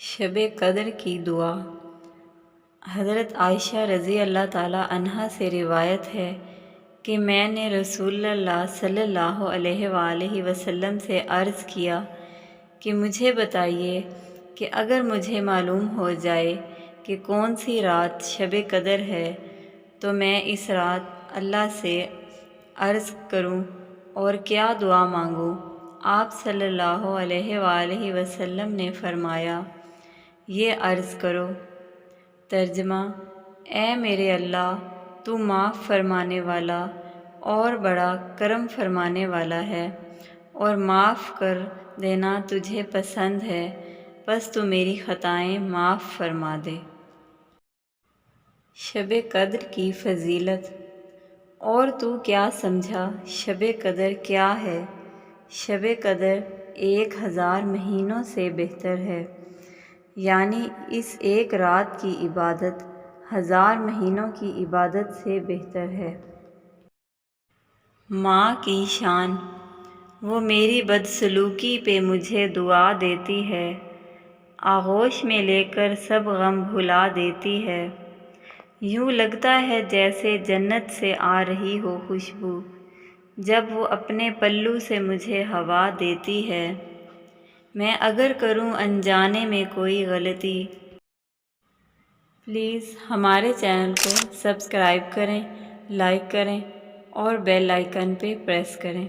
شب قدر کی دعا۔ حضرت عائشہ رضی اللہ تعالیٰ عنہا سے روایت ہے کہ میں نے رسول اللہ صلی اللہ علیہ وآلہ وسلم سے عرض کیا کہ مجھے بتائیے کہ اگر مجھے معلوم ہو جائے کہ کون سی رات شب قدر ہے تو میں اس رات اللہ سے عرض کروں اور کیا دعا مانگوں۔ آپ صلی اللہ علیہ وآلہ وسلم نے فرمایا، یہ عرض کرو۔ ترجمہ: اے میرے اللہ، تو معاف فرمانے والا اور بڑا کرم فرمانے والا ہے، اور معاف کر دینا تجھے پسند ہے، پس تو میری خطائیں معاف فرما دے۔ شب قدر کی فضیلت۔ اور تو کیا سمجھا شب قدر کیا ہے؟ شب قدر 1000 مہینوں سے بہتر ہے، یعنی اس ایک رات کی عبادت 1000 مہینوں کی عبادت سے بہتر ہے۔ ماں کی شان۔ وہ میری بدسلوکی پہ مجھے دعا دیتی ہے، آغوش میں لے کر سب غم بھلا دیتی ہے۔ یوں لگتا ہے جیسے جنت سے آ رہی ہو خوشبو، جب وہ اپنے پلو سے مجھے ہوا دیتی ہے۔ میں اگر کروں انجانے میں کوئی غلطی، پلیز ہمارے چینل کو سبسکرائب کریں، لائک کریں اور بیل آئیکن پہ پریس کریں۔